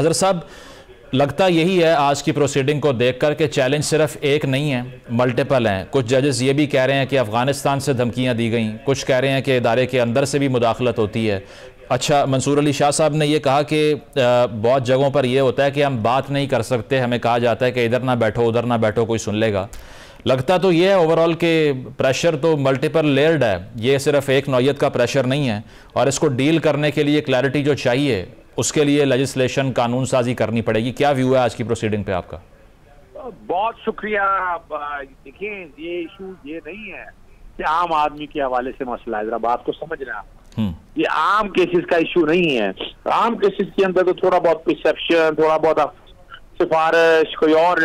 हज़रत साहब, लगता यही है आज की प्रोसीडिंग को देखकर कि चैलेंज सिर्फ एक नहीं है, मल्टीपल हैं। कुछ जजेस ये भी कह रहे हैं कि अफ़गानिस्तान से धमकियां दी गई, कुछ कह रहे हैं कि इदारे के अंदर से भी मुदाखलत होती है। अच्छा, मंसूर अली शाह साहब ने यह कहा कि बहुत जगहों पर यह होता है कि हम बात नहीं कर सकते, हमें कहा जाता है कि इधर ना बैठो उधर ना बैठो, कोई सुन लेगा। लगता तो ये है ओवरऑल के प्रेशर तो मल्टीपल लेयर्ड है, ये सिर्फ एक नौयत का प्रेशर नहीं है, और इसको डील करने के लिए क्लैरिटी जो चाहिए उसके लिए लेजिस्लेशन, कानून साजी करनी पड़ेगी। क्या व्यू है आज की प्रोसीडिंग पे आपका? बहुत शुक्रिया। देखिए, ये इशू ये नहीं है कि आम आदमी के हवाले से मसला है, जरा बात को समझ रहे हैं। ये आम केसेस का इशू नहीं है। आम केसेस के अंदर तो थोड़ा बहुत परसेप्शन, थोड़ा बहुत सिफारिश, कोई और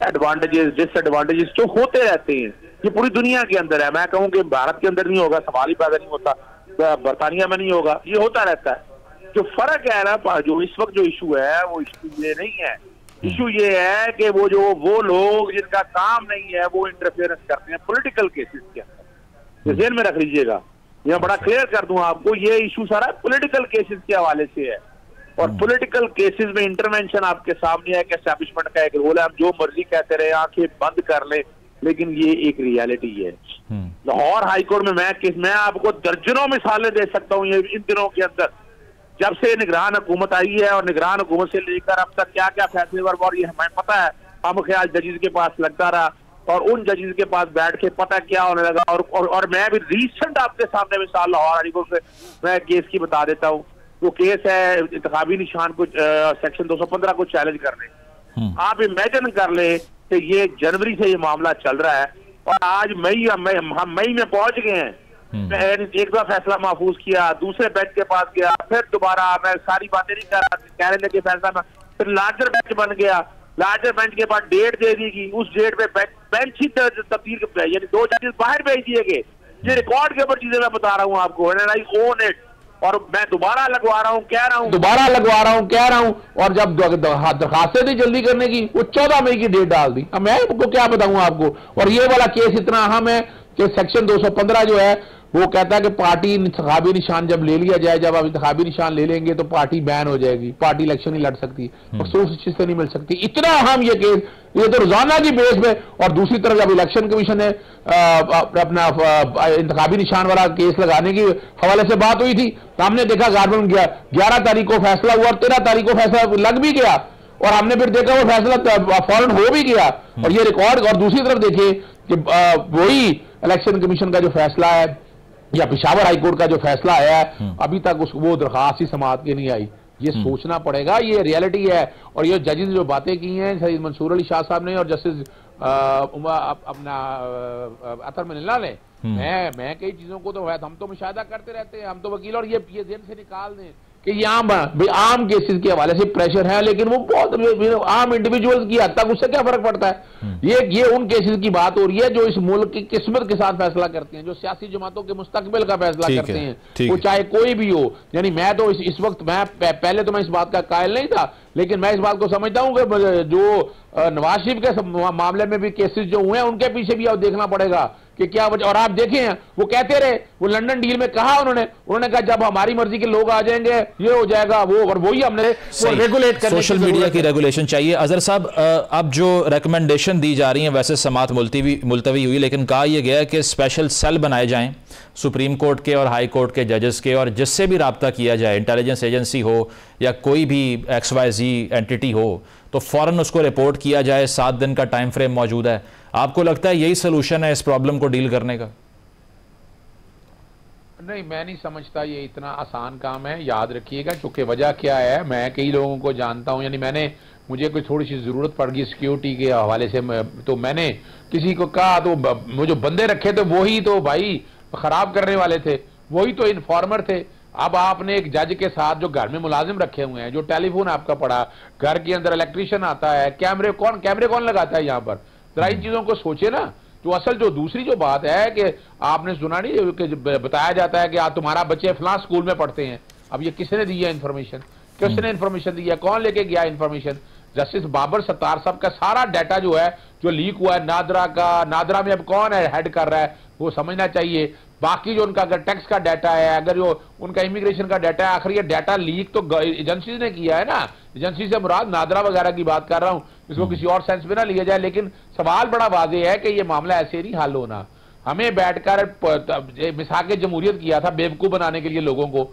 एडवांटेजेस डिसएडवांटेजेस जो होते रहते हैं, ये पूरी दुनिया के अंदर है। मैं कहूँ कि भारत के अंदर नहीं होगा, सवाल ही पैदा नहीं होता, बरतानिया में नहीं होगा, ये होता रहता है। जो फर्क है ना, जो इस वक्त जो इशू है वो इशू ये नहीं है। इशू ये है कि वो लोग जिनका काम नहीं है वो इंटरफेरेंस करते हैं पॉलिटिकल केसेस के अंदर। ध्यान में रख लीजिएगा, ये बड़ा क्लियर कर दूं आपको, ये इशू सारा पॉलिटिकल केसेस के हवाले से है। और पॉलिटिकल केसेस में इंटरवेंशन आपके सामने है कि एस्टैब्लिशमेंट का एक रोल है, हम जो मर्जी कहते रहे, आंखें बंद कर ले, लेकिन ये एक रियलिटी है। लाहौर हाईकोर्ट में मैं आपको दर्जनों मिसालें दे सकता हूँ ये इन दिनों के अंदर, जब से निगरान हुकूमत आई है और निगरान हुकूमत से लेकर अब तक क्या क्या फैसले और ये हमें पता है। हम ख्याल जजेस के पास लगता रहा और उन जजेस के पास बैठ के पता क्या होने लगा। और मैं भी रिसेंट आपके सामने मिसाल लाहौर हाईकोर्ट से मैं केस की बता देता हूँ। वो केस है इंतखाबी निशान को सेक्शन 215 को चैलेंज करने। आप इमेजिन कर ले कि ये जनवरी से ये मामला चल रहा है और आज हम मई में पहुंच गए हैं। एक बार फैसला महफूज किया, दूसरे बेंच के पास गया, फिर दोबारा मैं सारी बातें नहीं कहने लगे फैसला में, फिर लार्जर बेंच बन गया। लार्जर बेंच के बाद डेट दे दी गई, उस डेट पे बेंच ही तब्दील, यानी 2 जजेस बाहर भेज दिए गए। ये रिकॉर्ड के ऊपर चीजें मैं बता रहा हूँ आपको, आई ओन इट। और मैं दोबारा लगवा रहा हूँ, कह रहा हूँ, और जब दरखास्तें थी जल्दी करने की, वो 14 मई की डेट डाल दी। अब मैं आपको क्या बताऊँ आपको। और ये वाला केस इतना अहम है कि सेक्शन 215 जो है वो कहता है कि पार्टी इंतखाबी निशान जब ले लिया जाए, जब आप इंतखाबी निशान ले लेंगे तो पार्टी बैन हो जाएगी, पार्टी इलेक्शन नहीं लड़ सकती, मखसूस से नहीं मिल सकती। इतना अहम ये केस, ये तो रोजाना की बेस पे। और दूसरी तरफ जब इलेक्शन कमीशन ने अपना इंतखाबी निशान वाला केस लगाने की हवाले से बात हुई थी, तो हमने देखा गारमेंट गया, 11 तारीख को फैसला हुआ और 13 तारीख को फैसला लग भी गया, और हमने फिर देखा वो फैसला फौरन हो भी गया। और ये रिकॉर्ड, और दूसरी तरफ देखिए कि वही इलेक्शन कमीशन का जो फैसला है या पेशावर हाईकोर्ट का जो फैसला आया है, अभी तक वो दरखास्त ही समाअत की नहीं आई। ये सोचना पड़ेगा, ये रियलिटी है। और ये जजेस जो बातें की हैं सईद मंसूर अली शाह साहब ने और जस्टिस अपना अतर मनिल्ला ने, मैं कई चीजों को तो हम तो मुशाहिदा करते रहते हैं, हम तो वकील, और ये जेल से निकाल दें कि ये आम केसेस के हवाले से प्रेशर है, लेकिन वो बहुत आम इंडिविजुअल्स की हद तक उससे क्या फर्क पड़ता है। ये उन केसेस की बात हो रही है जो इस मुल्क की किस्मत के साथ फैसला करते हैं, जो सियासी जमातों के मुस्तकबिल का फैसला करते हैं, वो चाहे कोई भी हो। यानी मैं तो इस वक्त, मैं पहले तो मैं इस बात का कायल नहीं था, लेकिन मैं इस बात को समझता हूं कि जो नवाज शरीफ के मामले में भी केसेस जो हुए हैं उनके पीछे भी अब देखना पड़ेगा कि क्या वजह। और आप देखें, वो कहते रहे, वो लंदन डील में कहा उन्होंने कहा जब हमारी मर्जी के लोग आ जाएंगे ये हो जाएगा वो, और वही हमने रेगुलेट करने, सोशल मीडिया की रेगुलेशन चाहिए। अजहर साहब, अब जो रिकमेंडेशन दी जा रही है, वैसे समाअत मुलतवी हुई, लेकिन कहा यह गया कि स्पेशल सेल बनाए जाएं सुप्रीम कोर्ट के और हाई कोर्ट के जजेस के, और जिससे भी रब्ता किया जाए, इंटेलिजेंस एजेंसी हो या कोई भी XYZ एंटिटी हो, तो फौरन उसको रिपोर्ट किया जाए। 7 दिन का टाइम फ्रेम मौजूद है। आपको लगता है यही सोल्यूशन है इस प्रॉब्लम को डील करने का? नहीं, मैं नहीं समझता ये इतना आसान काम है। याद रखिएगा, क्योंकि वजह क्या है, मैं कई लोगों को जानता हूं, यानी मुझे कोई थोड़ी सी जरूरत पड़ गई सिक्योरिटी के हवाले से, तो मैंने किसी को कहा, तो वो जो बंदे रखे थे वही तो भाई खराब करने वाले थे, वही तो इन्फॉर्मर थे। अब आपने एक जज के साथ जो घर में मुलाजिम रखे हुए हैं, जो टेलीफोन आपका पड़ा, घर के अंदर इलेक्ट्रिशियन आता है, कैमरे कौन लगाता है यहाँ पर, जरा इन चीजों को सोचे ना। तो असल जो दूसरी जो बात है कि आपने सुना नहीं कि बताया जाता है कि तुम्हारा बच्चे फलां स्कूल में पढ़ते हैं। अब ये किसने दी है इन्फॉर्मेशन, किसने इन्फॉर्मेशन दी है, कौन लेके गया इन्फॉर्मेशन? जस्टिस बाबर सत्तार साहब का सारा डाटा जो है जो लीक हुआ है नादरा का, नादरा में अब कौन है हेड कर रहा है, वो समझना चाहिए। बाकी जो उनका अगर टैक्स का डाटा है, अगर जो उनका इमिग्रेशन का डाटा है, आखिर ये डाटा लीक तो एजेंसी ने किया है ना। एजेंसी से मुराद नादरा वगैरह की बात कर रहा हूं, इसको किसी और सेंस में ना लिया जाए, लेकिन सवाल बड़ा वाज़ेह है कि ये मामला ऐसे नहीं हल होना। हमें बैठकर मिसाके जमहूरियत किया था बेवकूफ बनाने के लिए लोगों को।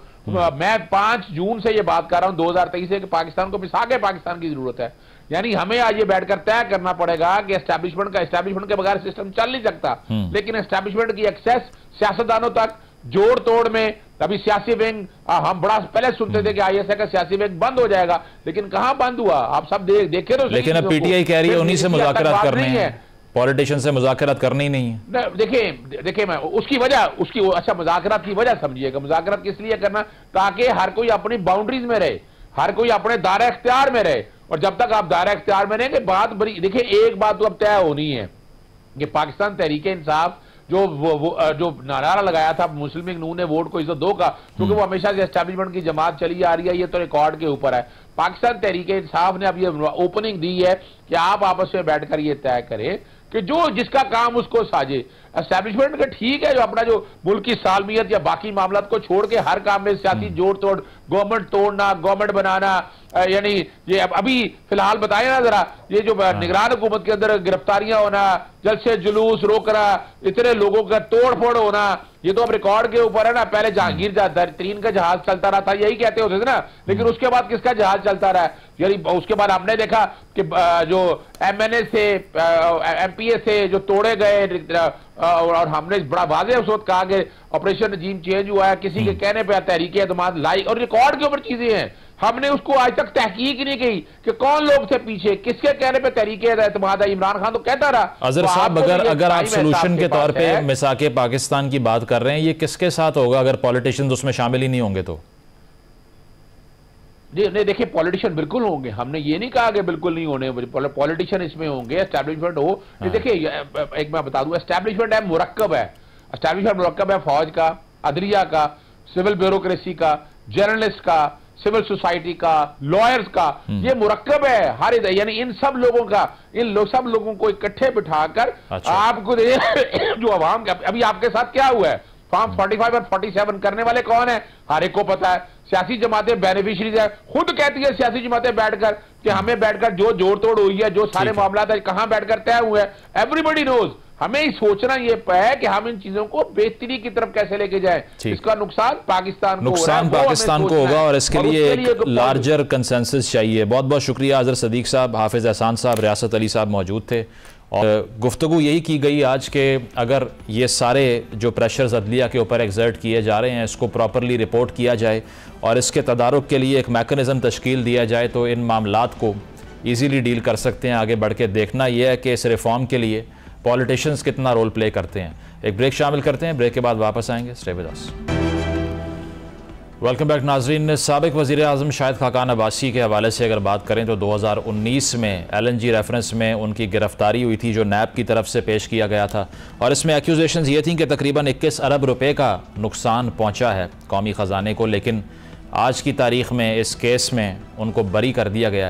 मैं 5 जून से ये बात कर रहा हूं 2023 से कि पाकिस्तान को मिसाके पाकिस्तान की जरूरत है। यानी हमें आज ये बैठकर तय करना पड़ेगा कि एस्टैब्लिशमेंट के बगैर सिस्टम चल नहीं सकता, लेकिन एस्टैब्लिशमेंट की एक्सेस सियासतदानों तक जोड़ तोड़ में। अभी सियासी विंग हम बड़ा पहले सुनते थे कि आईएसआई का सियासी विंग बंद हो जाएगा, लेकिन कहां बंद हुआ? आप सब देखे तो। लेकिन अब पीटीआई कह रही है उन्हीं से मुज़ाकरात करने हैं, पॉलिटिशियन से मुज़ाकरात करनी नहीं है। देखिए मैं उसकी वजह अच्छा मुज़ाकरात की वजह समझिएगा। मुज़ाकरात किस लिए करना? ताकि हर कोई अपनी बाउंड्रीज में रहे, हर कोई अपने दायरा इख्तियार में रहे। और जब तक आप दायरा इख्तियार में रहेंगे बात बड़ी। देखिए एक बात तो अब तय होनी है कि पाकिस्तान तहरीक इंसाफ जो नारा लगाया था मुस्लिम लीग नून ने वोट को इज्जत दो का, क्योंकि वो हमेशा से एस्टैब्लिशमेंट की जमात चली आ रही है, ये तो रिकॉर्ड के ऊपर है। पाकिस्तान तहरीक इंसाफ ने अब ये ओपनिंग दी है कि आप आपस में बैठकर ये तय करें कि जो जिसका काम उसको साजे। एस्टैब्लिशमेंट का ठीक है जो अपना जो मुल्क की सालमियत या बाकी मामलात को छोड़ के हर काम में सियासी जोड़ तोड़, गवर्नमेंट तोड़ना, गवर्नमेंट बनाना, यानी ये अभी फिलहाल बताए ना जरा, ये जो निगरान हुकूमत के अंदर गिरफ्तारियां होना, जलसे जुलूस रोकना, इतने लोगों का तोड़ फोड़ होना, ये तो अब रिकॉर्ड के ऊपर है ना। पहले जहांगीर तरीन का जहाज चलता रहा था, यही कहते होते थे ना, लेकिन उसके बाद किसका जहाज चलता रहा? यानी उसके बाद हमने देखा कि जो एमएनए से एमपीए से जो तोड़े गए, और हमने बड़ा वाज़ेह उस वक्त कहा कि ऑपरेशन रजीम चेंज हुआ है, किसी के कहने पर तहरीक एतमाद लाई, और रिकॉर्ड के ऊपर चीजें हैं। हमने उसको आज तक तहकीक नहीं की कि कौन लोग थे पीछे, किसके कहने पे तहरीक एतमाद है। इमरान खान तो कहता रहा। अजहर साहब, अगर आप सोल्यूशन के तौर पे मिसाके पाकिस्तान की बात कर रहे हैं, ये किसके साथ होगा अगर पॉलिटिशियंस उसमें शामिल ही नहीं होंगे तो? जी नहीं, देखिए पॉलिटिशियन बिल्कुल होंगे, हमने ये नहीं कहा कि बिल्कुल नहीं होने, पॉलिटिशियन इसमें होंगे। एस्टैब्लिशमेंट हो, देखिए एक मैं बता दूं, एस्टैब्लिशमेंट है मुरक्कब है। एस्टैब्लिशमेंट मुरक्कब है फौज का, अदलिया का, सिविल ब्यूरोक्रेसी का, जर्नलिस्ट का, सिविल सोसाइटी का, लॉयर्स का, ये मुरक्कब है हर। यानी इन सब लोगों का, सब लोगों को इकट्ठे बिठाकर आपको जो अवाम अभी आपके साथ क्या हुआ है, फॉर्म 45 और 47 करने वाले कौन है हर एक को पता है। सियासी जमातें बेनिफिशरीज है, खुद कहती है सियासी जमातें बैठकर कि हमें बैठकर जो जोड़ तोड़ हुई है, जो सारे मामला कहां बैठकर तय हुए हैं, एवरीबडी नोज। हमें ही सोचना ये है कि हम इन चीजों को बेहतरी की तरफ कैसे लेके जाएं। इसका नुकसान पाकिस्तान को होगा और इसके लिए एक लार्जर कंसेंसस चाहिए। बहुत बहुत शुक्रिया अजहर सदीक साहब, हाफिज एहसान साहब, रियासत अली साहब मौजूद थे और गुफ्तगू यही की गई आज के अगर ये सारे जो प्रेशर्स अदलिया के ऊपर एग्जर्ट किए जा रहे हैं इसको प्रॉपरली रिपोर्ट किया जाए और इसके तदारुक के लिए एक मैकेनिज़्म तश्कील दिया जाए तो इन मामलात को ईजीली डील कर सकते हैं। आगे बढ़ के देखना यह है कि इस रिफॉर्म के लिए पॉलिटिशियंस कितना रोल प्ले करते हैं। एक ब्रेक शामिल करते हैं, ब्रेक के बाद वापस आएंगे। Stay with us. Welcome back नाजरीन। साबिक वज़ीर आज़म शाहिद खाकान अब्बासी के हवाले से अगर बात करें तो 2019 में LNG रेफरेंस में उनकी गिरफ्तारी हुई थी जो नैब की तरफ से पेश किया गया था और इसमें एक्यूजेशंस ये थी कि तकरीबन 21 अरब रुपए का नुकसान पहुंचा है कौमी ख़जाने को, लेकिन आज की तारीख़ में इस केस में उनको बरी कर दिया गया है।